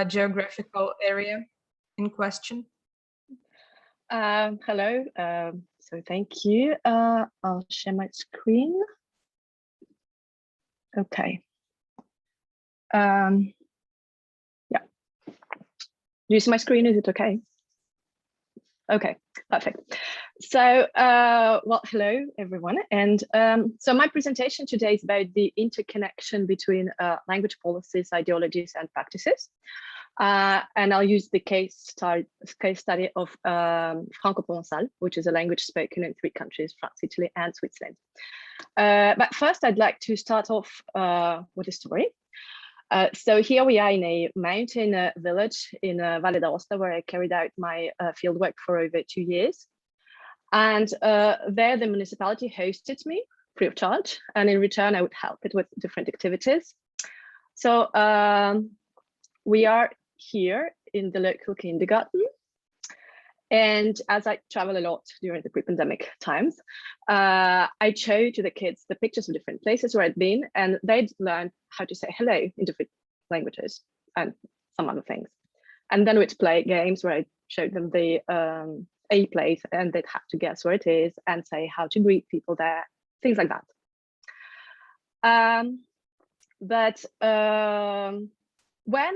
geographical area in question? Hello, so thank you. I'll share my screen. Okay. Yeah. Do you see my screen? Is it okay? Okay, perfect. So, well, hello, everyone. And so my presentation today is about the interconnection between language policies, ideologies, and practices. And I'll use the case study of Francoprovençal, which is a language spoken in 3 countries, France, Italy, and Switzerland. But first, I'd like to start off with a story. So here we are in a mountain village in Valle d'Aosta, where I carried out my fieldwork for over 2 years. And there the municipality hosted me free of charge. And in return, I would help it with different activities. So we are here in the local kindergarten. And as I travel a lot during the pre-pandemic times, I showed to the kids the pictures of different places where I'd been, and they'd learn how to say hello in different languages and some other things. And then we'd play games where I showed them the a place, and they'd have to guess where it is and say how to greet people there, things like that. But when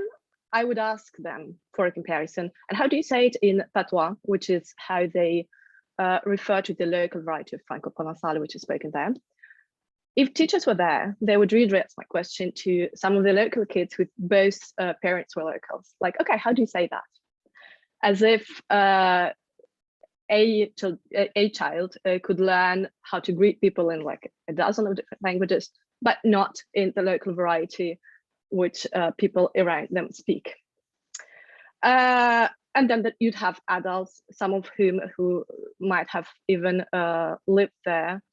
I would ask them for a comparison, and how do you say it in patois, which is how they refer to the local variety of Francoprovençal, which is spoken there. If teachers were there, they would readdress my question to some of the local kids whose both parents were locals. Like, okay, how do you say that? As if a child could learn how to greet people in like a dozen of different languages, but not in the local variety which people around them speak. And then that you'd have adults, some of whom who might have even lived there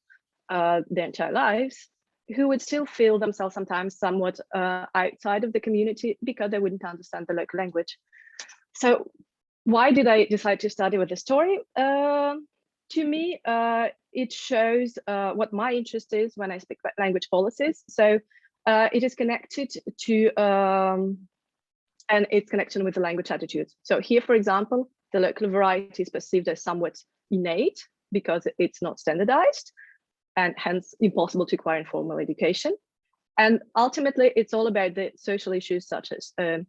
their entire lives, who would still feel themselves sometimes somewhat outside of the community because they wouldn't understand the local language. So why did I decide to study with the story? To me, it shows what my interest is when I speak about language policies. So it is connected to and its connection with the language attitudes. So here, for example, the local variety is perceived as somewhat innate because it's not standardized and hence impossible to acquire in formal education. And ultimately, it's all about the social issues such as the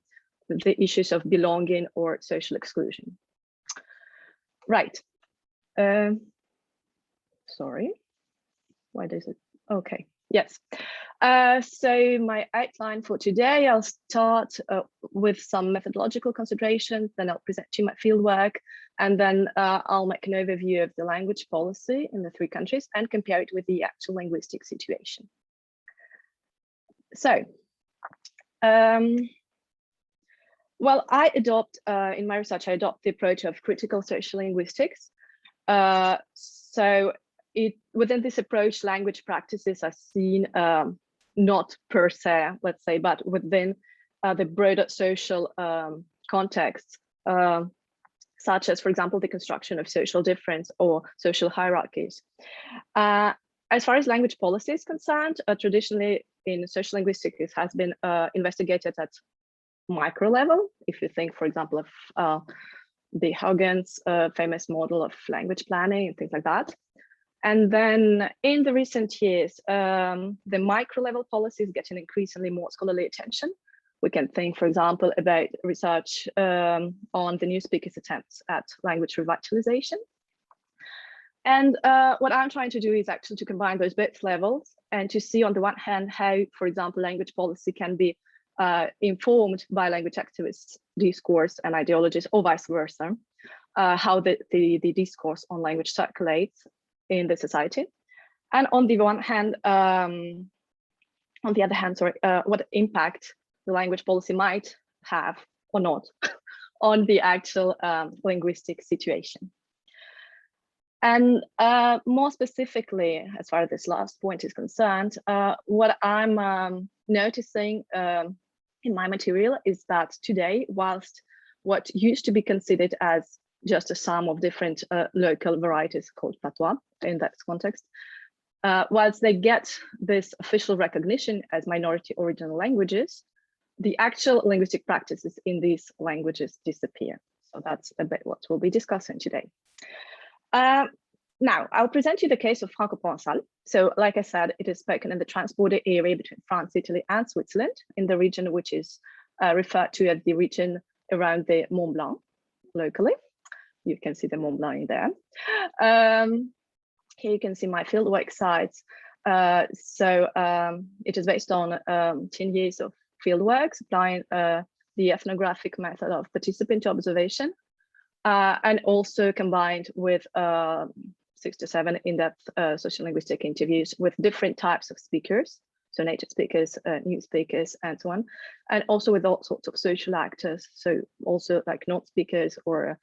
issues of belonging or social exclusion. Right. Sorry. Why does it? Okay. Yes. So my outline for today, I'll start with some methodological considerations, then I'll present you my fieldwork, and then I'll make an overview of the language policy in the 3 countries and compare it with the actual linguistic situation. So, well, I adopt, in my research, I adopt the approach of critical social linguistics. So within this approach, language practices are seen not per se, let's say, but within the broader social context, such as, for example, the construction of social difference or social hierarchies. As far as language policy is concerned, traditionally in social linguistics, it has been investigated at micro level. If you think, for example, of the Haugen's famous model of language planning and things like that. And then in the recent years, the micro level policy is getting increasingly more scholarly attention. We can think, for example, about research on the new speakers' attempts at language revitalization. And what I'm trying to do is actually to combine those both levels and to see on the one hand how, for example, language policy can be informed by language activists' discourse and ideologies, or vice versa, how the discourse on language circulates in the society. And on the one hand, on the other hand, sorry, what impact the language policy might have or not on the actual linguistic situation. And more specifically, as far as this last point is concerned, what I'm noticing in my material is that today, whilst what used to be considered as just a sum of different local varieties called patois in that context, whilst they get this official recognition as minority original languages, the actual linguistic practices in these languages disappear. So that's a bit what we'll be discussing today. Now, I'll present you the case of Francoprovençal. So like I said, it is spoken in the transborder area between France, Italy, and Switzerland, in the region which is referred to as the region around the Mont Blanc locally. You can see the Mont Blanc in there. Here you can see my fieldwork sites. It is based on 10 years of fieldwork, applying the ethnographic method of participant observation, and also combined with 6 to 7 in-depth social linguistic interviews with different types of speakers, so native speakers, new speakers, and so on, and also with all sorts of social actors, so also like non-speakers or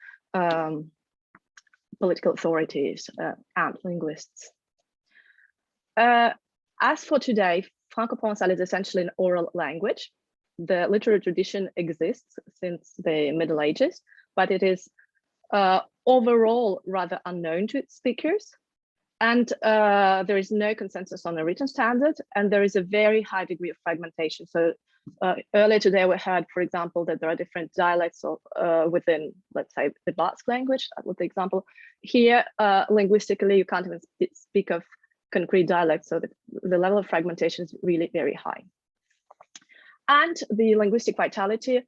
political authorities and linguists. As for today, Francoprovençal is essentially an oral language. The literary tradition exists since the Middle Ages, but it is overall rather unknown to its speakers. And there is no consensus on the written standard, and there is a very high degree of fragmentation. So earlier today, we heard, for example, that there are different dialects of, within, let's say, the Basque language, that was the example. Here, linguistically, you can't even speak of concrete dialects, so the level of fragmentation is really very high. And the linguistic vitality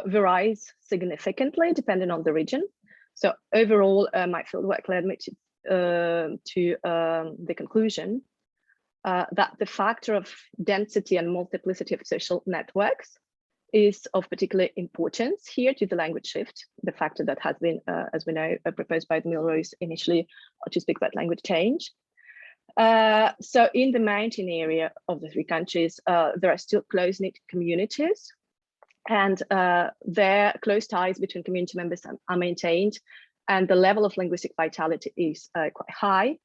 varies significantly depending on the region. So overall, my fieldwork led me to the conclusion that the factor of density and multiplicity of social networks is of particular importance here to the language shift, the factor that has been, as we know, proposed by Milrose initially to speak about language change. So in the mountain area of the 3 countries, there are still close-knit communities, and their close ties between community members are maintained, and the level of linguistic vitality is quite high.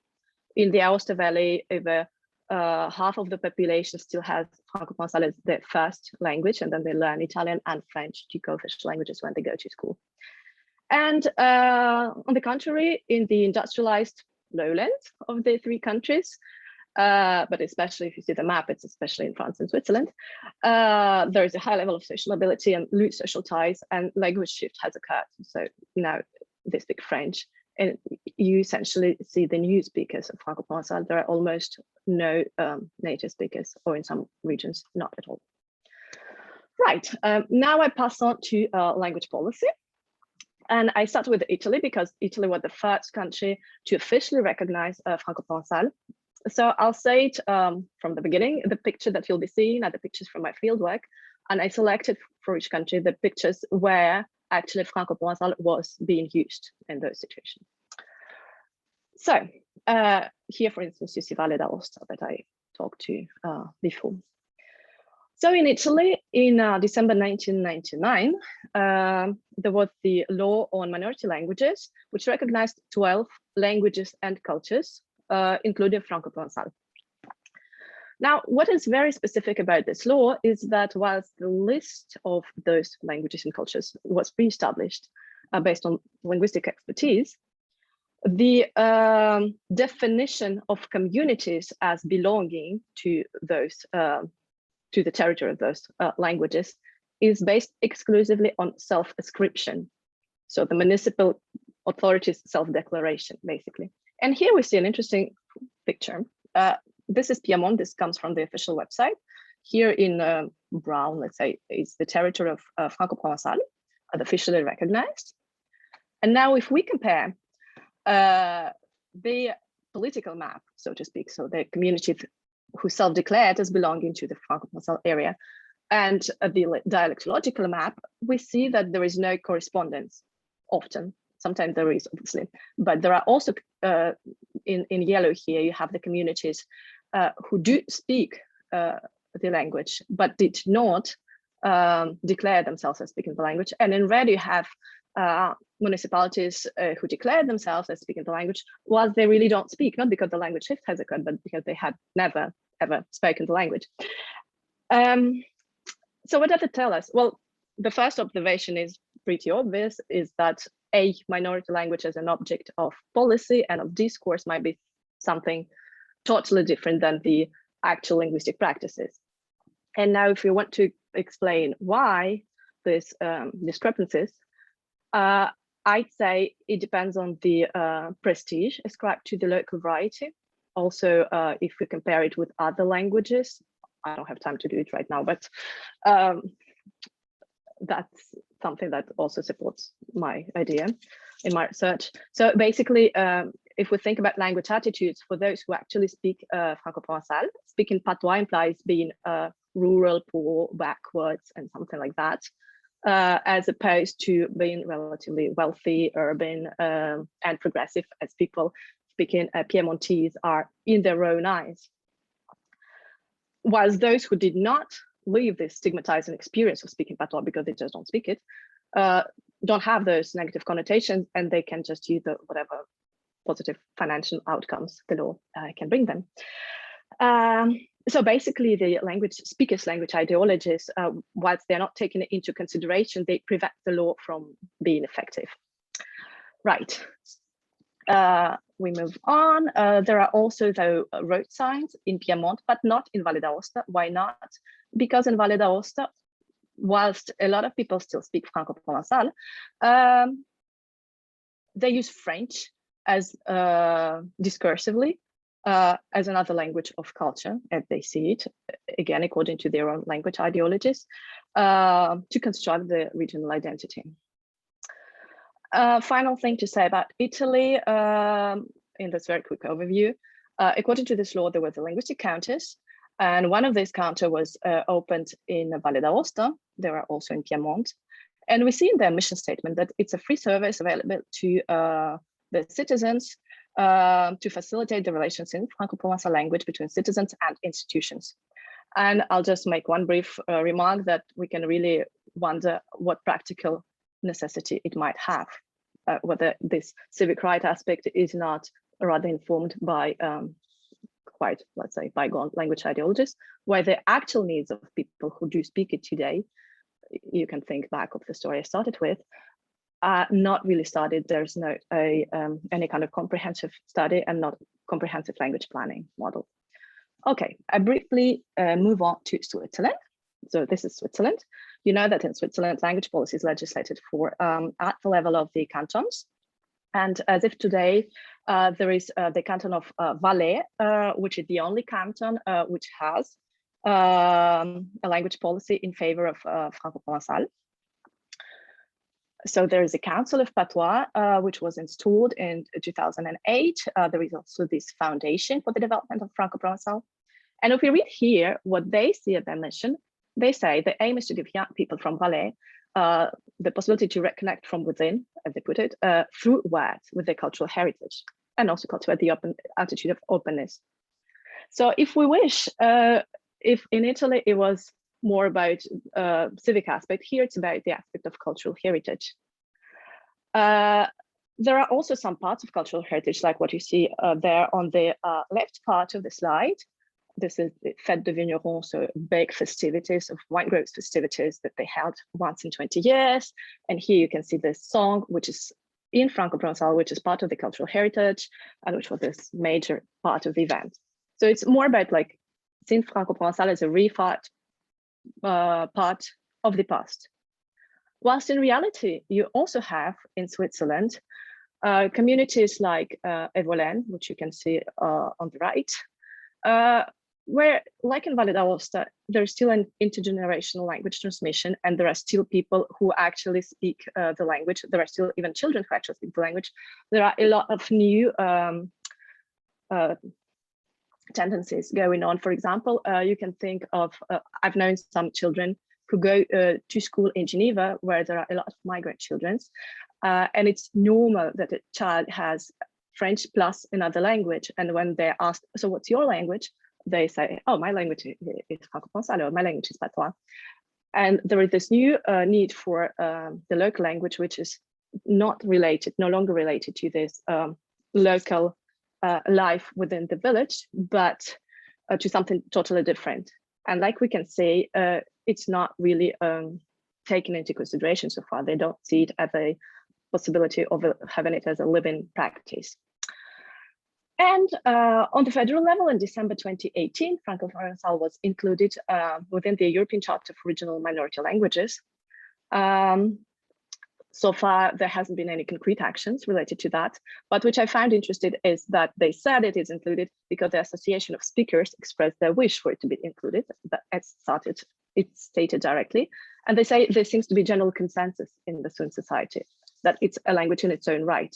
In the Aosta Valley, over half of the population still has Francoprovençal as their first language, and then they learn Italian and French, 2 co-official languages, when they go to school. And on the contrary, in the industrialized lowlands of the 3 countries, but especially if you see the map, it's especially in France and Switzerland, there is a high level of social mobility and loose social ties, and language shift has occurred. So now they speak French, and you essentially see the new speakers of Francoprovençal. There are almost no native speakers, or in some regions, not at all. Right, now I pass on to language policy. And I start with Italy, because Italy was the first country to officially recognize Francoprovençal. So I'll say it from the beginning. The picture that you'll be seeing are the pictures from my fieldwork, and I selected for each country the pictures where actually Francoprovençal was being used in those situations. So here, for instance, you see Valle d'Aosta that I talked to before. So in Italy, in December 1999, there was the law on minority languages, which recognized 12 languages and cultures, including Francoprovençal. Now, what is very specific about this law is that whilst the list of those languages and cultures was pre-established based on linguistic expertise, the definition of communities as belonging to those to the territory of those languages is based exclusively on self-ascription. So the municipal authorities' self-declaration, basically. And here we see an interesting picture. This is Piedmont. This comes from the official website. Here in brown, let's say, is the territory of Francoprovençal, officially recognized. And now if we compare the political map, so to speak, so the community who self-declared as belonging to the Francoprovençal area, and the dialectological map, we see that there is no correspondence often. Sometimes there is, obviously, but there are also, in yellow here, you have the communities who do speak the language, but did not declare themselves as speaking the language. And in red, you have municipalities who declare themselves as speaking the language, while they really don't speak, not because the language shift has occurred, but because they had never, ever spoken the language. So what does it tell us? Well, the first observation is pretty obvious, is that a minority language as an object of policy and of discourse might be something totally different than the actual linguistic practices. And now if we want to explain why this discrepancies, I'd say it depends on the prestige ascribed to the local variety. Also, if we compare it with other languages, I don't have time to do it right now, but that's something that also supports my idea in my research. So basically, if we think about language attitudes for those who actually speak Francoprovençal, speaking patois implies being rural, poor, backwards, and something like that, as opposed to being relatively wealthy, urban, and progressive, as people speaking Piemontese are in their own eyes. Whilst those who did not live this stigmatizing experience of speaking patois because they just don't speak it, don't have those negative connotations, and they can just use the whatever positive financial outcomes the law can bring them. So basically, the language speakers' language ideologies, whilst they're not taken into consideration, they prevent the law from being effective. Right. We move on. There are also the road signs in Piedmont, but not in Valle d'Aosta. Why not? Because in Valle d'Aosta, whilst a lot of people still speak Francoprovençal, they use French as discursively as another language of culture, as they see it, again, according to their own language ideologies, to construct the regional identity. Final thing to say about Italy, in this very quick overview, according to this law, there was a linguistic countess, and one of these counters was opened in Valle d'Aosta. There are also in Piedmont. And we see in their mission statement that it's a free service available to the citizens to facilitate the relations in Francoprovençal language between citizens and institutions. And I'll just make one brief remark that we can really wonder what practical necessity it might have, whether this civic right aspect is not rather informed by quite, let's say, bygone language ideologies, where the actual needs of people who do speak it today, you can think back of the story I started with, are not really studied. There's no any kind of comprehensive study and not comprehensive language planning model. Okay, I briefly move on to Switzerland. So this is Switzerland. You know that in Switzerland, language policy is legislated for at the level of the cantons. And as if today, there is the canton of Valais, which is the only canton which has a language policy in favor of Francoprovençal. So there is a Council of Patois, which was installed in 2008. There is also this foundation for the development of Francoprovençal. And if we read here what they see as their mission, they say the aim is to give young people from Valais the possibility to reconnect from within, as they put it, through words with their cultural heritage, and also cultivate the open attitude of openness. So if we wish, if in Italy it was more about civic aspect, here it's about the aspect of cultural heritage. There are also some parts of cultural heritage, like what you see there on the left part of the slide. This is the Fête de Vigneron, so big festivities of wine grapes festivities that they held once in 20 years. And here you can see this song, which is in Francoprovençal, which is part of the cultural heritage, and which was this major part of the event. So it's more about like seeing Francoprovençal as a refought part of the past. Whilst in reality, you also have in Switzerland communities like Evolène, which you can see on the right, where, like in Valle d'Aosta, there's still an intergenerational language transmission, and there are still people who actually speak the language. There are still even children who actually speak the language. There are a lot of new tendencies going on. For example, you can think of, I've known some children who go to school in Geneva, where there are a lot of migrant children, and it's normal that a child has French plus another language. And when they're asked, so what's your language? They say, oh, my language is Francoprovençal, or my language is Patois. And there is this new need for the local language, which is not related, no longer related to this local life within the village, but to something totally different. And like we can say, it's not really taken into consideration so far. They don't see it as a possibility of having it as a living practice. And on the federal level, in December 2018, Francoprovençal was included within the European Charter for Regional Minority Languages. So far, there hasn't been any concrete actions related to that, but which I found interesting is that they said it is included because the Association of Speakers expressed their wish for it to be included. That it's stated directly. And they say there seems to be general consensus in the Swiss society that it's a language in its own right.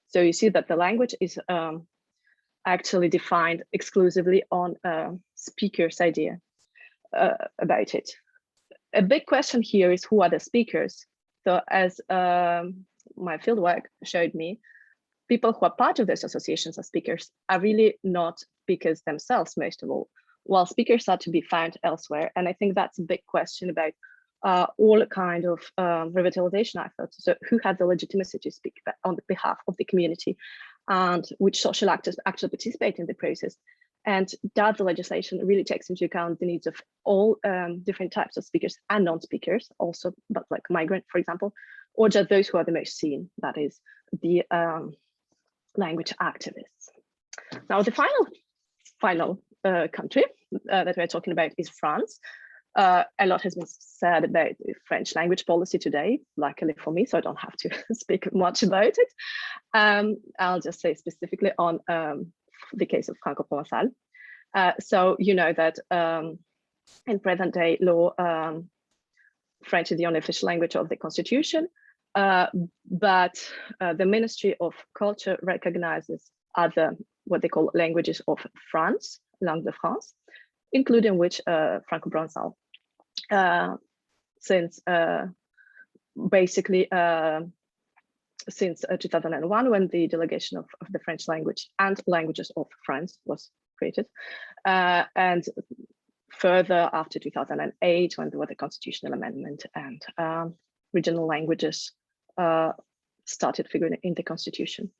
So you see that the language is actually defined exclusively on speaker's idea about it. A big question here is who are the speakers? So as my fieldwork showed me, people who are part of those associations of speakers are really not speakers themselves, most of all, while speakers are to be found elsewhere. And I think that's a big question about all kind of revitalization efforts. So who had the legitimacy to speak on behalf of the community, and which social actors actually participate in the process? And does the legislation really takes into account the needs of all different types of speakers and non-speakers also, but like migrant, for example, or just those who are the most seen, that is the language activists. Now, the final country that we're talking about is France. A lot has been said about the French language policy today, luckily for me, so I don't have to speak much about it. I'll just say specifically on the case of Francoprovençal. So you know that in present day law, French is the only official language of the constitution, but the Ministry of Culture recognizes other, what they call languages of France, langue de France, including which Francoprovençal, since basically since 2001, when the delegation of the French language and languages of France was created, and further after 2008, when there was a constitutional amendment and regional languages started figuring in the constitution.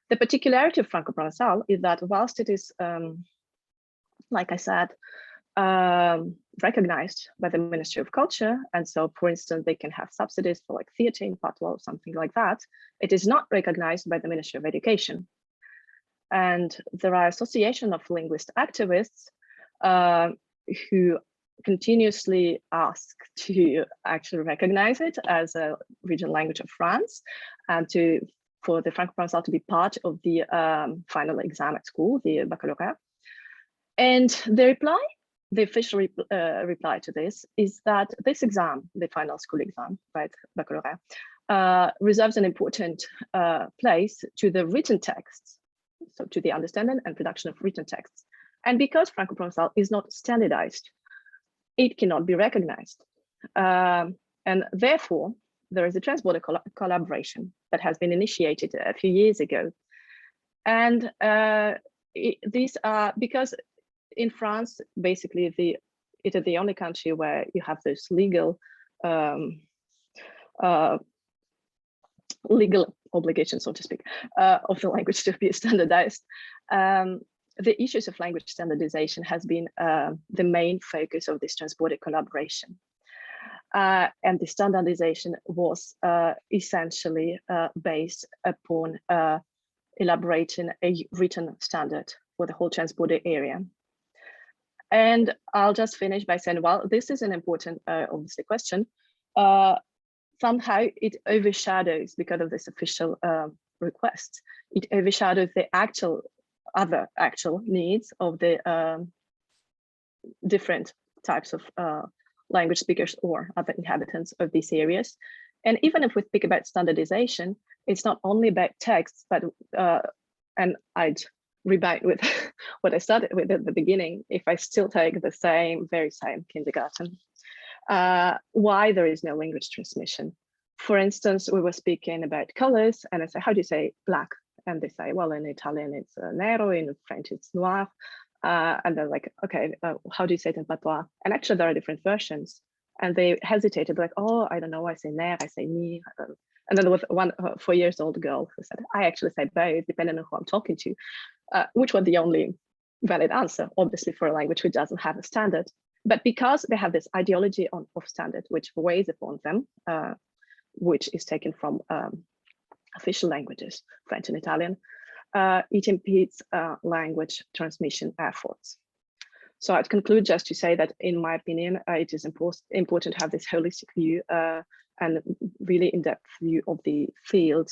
The particularity of Francoprovençal is that whilst it is, like I said, recognized by the Ministry of Culture, and so, for instance, they can have subsidies for like theatre in patois or something like that, it is not recognized by the Ministry of Education. And there are association of linguist activists who continuously ask to actually recognize it as a regional language of France, and for the Francoprovençal to be part of the final exam at school, the baccalaureate. And the official reply to this is that this exam, the final school exam, right, baccalaureate, reserves an important place to the written texts, so to the understanding and production of written texts. And because Francoprovençal is not standardized, it cannot be recognized. And therefore, there is a transborder collaboration that has been initiated a few years ago. And these are, because in France, basically, it is the only country where you have those legal obligations, so to speak, of the language to be standardized. The issues of language standardization has been the main focus of this transborder collaboration. And the standardization was essentially based upon elaborating a written standard for the whole transborder area. And I'll just finish by saying, well, this is an important, obviously, question. Somehow it overshadows, because of this official request, it overshadows the other actual needs of the different types of language speakers or other inhabitants of these areas. And even if we speak about standardization, it's not only about texts, but, and I'd rebut with what I started with at the beginning, if I still take the very same kindergarten, why there is no language transmission. For instance, we were speaking about colors, and I say, how do you say black? And they say, well, in Italian, it's nero, in French, it's noir. And they're like, okay, how do you say it in patois? And actually, there are different versions. And they hesitated, like, oh, I don't know, I say ner, I say ni. And then there was one 4-year-old girl who said, I actually say both, depending on who I'm talking to, which was the only valid answer, obviously, for a language which doesn't have a standard. But because they have this ideology of standard, which weighs upon them, which is taken from official languages, French and Italian, it impedes language transmission efforts. So I'd conclude just to say that, in my opinion, it is important to have this holistic view and really in-depth view of the field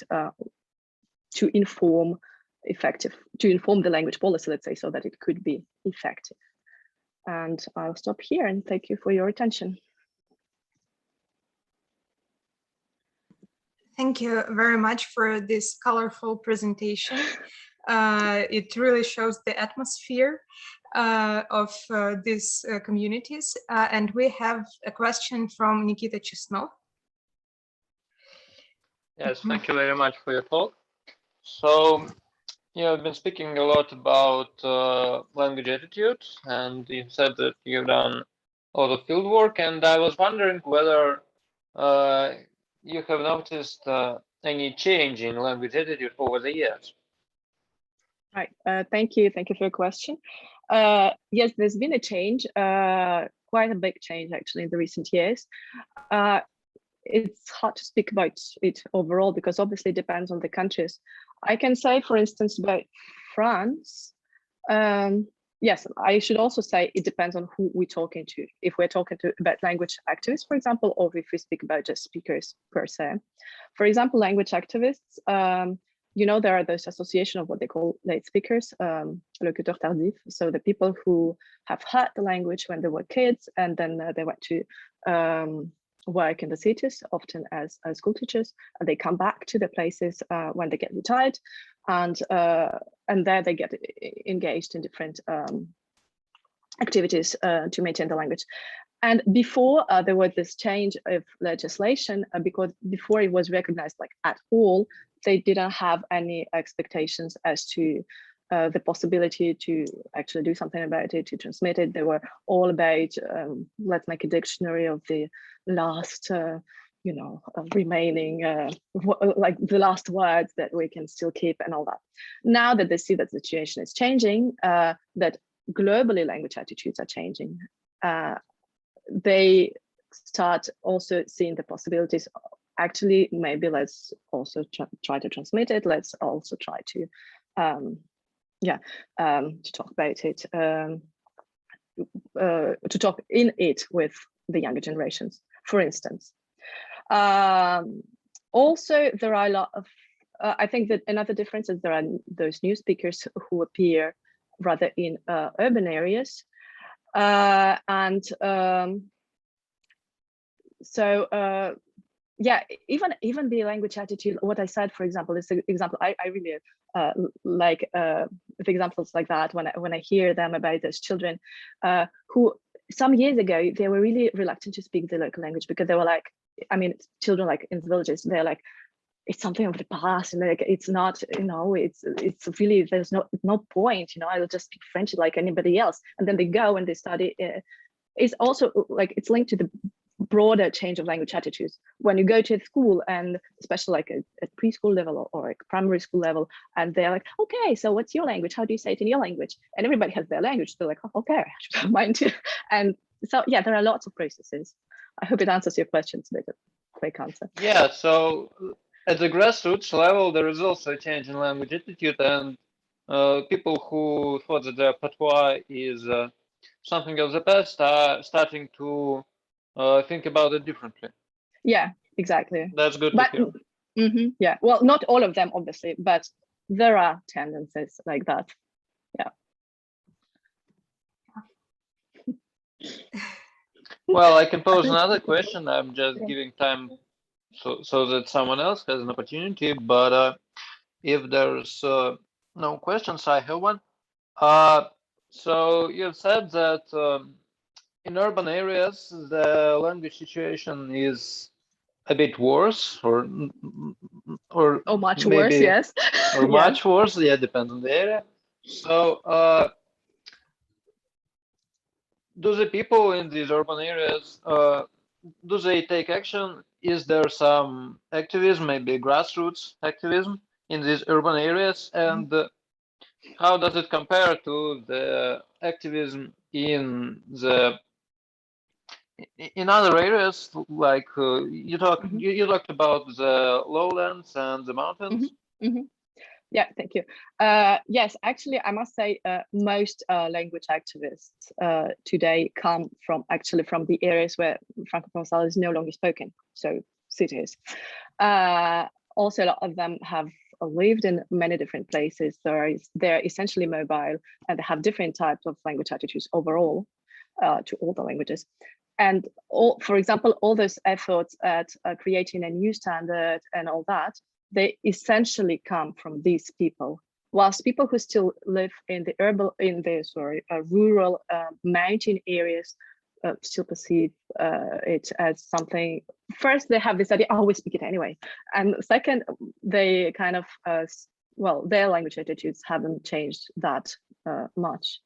to inform the language policy, let's say, so that it could be effective. And I'll stop here and thank you for your attention. Thank you very much for this colorful presentation. It really shows the atmosphere of these communities. And we have a question from Nikita Chesnov. Yes, thank you very much for your talk. So, you've been speaking a lot about language attitude, and you said that you've done a lot of field work, and I was wondering whether you have noticed any change in language attitude over the years. Right, thank you for your question. Yes, there's been a change, quite a big change actually in the recent years. It's hard to speak about it overall because obviously it depends on the countries. I can say, for instance, about France, yes, I should also say it depends on who we're talking to. If we're talking about language activists, for example, or if we speak about just speakers per se. For example, language activists, you know, there are those association of what they call late speakers, locuteurs tardifs. So the people who have heard the language when they were kids, and then they went to work in the cities, often as school teachers, and they come back to the places when they get retired, and there they get engaged in different activities to maintain the language. And before there was this change of legislation, because before it was recognized like at all, they didn't have any expectations as to the possibility to actually do something about it, to transmit it. They were all about let's make a dictionary of the last, you know, remaining, like the last words that we can still keep and all that. Now that they see that the situation is changing, that globally language attitudes are changing, they start also seeing the possibilities. Actually, maybe let's also try to transmit it. Let's also try to talk about it, to talk in it with the younger generations, for instance. Also, there are a lot of, I think that another difference is there are those new speakers who appear rather in urban areas. Yeah, even the language attitude, what I said, for example, is an example. I really like the examples like that when I hear them about those children who some years ago, they were really reluctant to speak the local language because they were like, I mean, children like in the villages, they're like, it's something of the past, and like it's not, you know, it's really, there's no point, you know, I'll just speak French like anybody else. And then they go and they study. It's also like it's linked to the broader change of language attitudes. When you go to school, and especially like at preschool level or like primary school level, and they're like, okay, so what's your language? How do you say it in your language? And everybody has their language. They're like, oh, okay, mine too. And so, yeah, there are lots of processes. I hope it answers your questions. It's a quick answer. Yeah, so at the grassroots level, there is also a change in language attitude, and people who thought that their patois is something of the past are starting to think about it differently. Yeah, exactly. That's good to hear. Yeah, well, not all of them, obviously, but there are tendencies like that. Yeah. Well, I can pose another question. I'm just giving time so that someone else has an opportunity. But if there's no questions, I have one. So you said that in urban areas, the language situation is a bit worse, or much maybe, worse, yes. or much worse. Yeah, depends on the area. So do the people in these urban areas, do they take action? Is there some activism, maybe grassroots activism in these urban areas? And how does it compare to the activism in other areas? Like you talked about the lowlands and the mountains. Yeah, thank you. Yes, actually, I must say most language activists today come from the areas where Francoprovençal is no longer spoken, so cities. Also, a lot of them have lived in many different places. They're essentially mobile, and they have different types of language attitudes overall to all the languages. And for example, all those efforts at creating a new standard and all that, they essentially come from these people. Whilst people who still live in the rural mountain areas still perceive it as something. First, they have this idea, oh, we speak it anyway. And second, they kind of, their language attitudes haven't changed that much.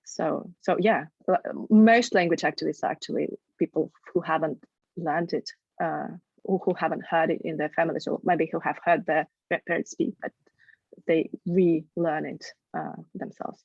So yeah, most language activists are actually people who haven't learned it, or who haven't heard it in their families, or maybe who have heard their parents speak, but they relearn it themselves.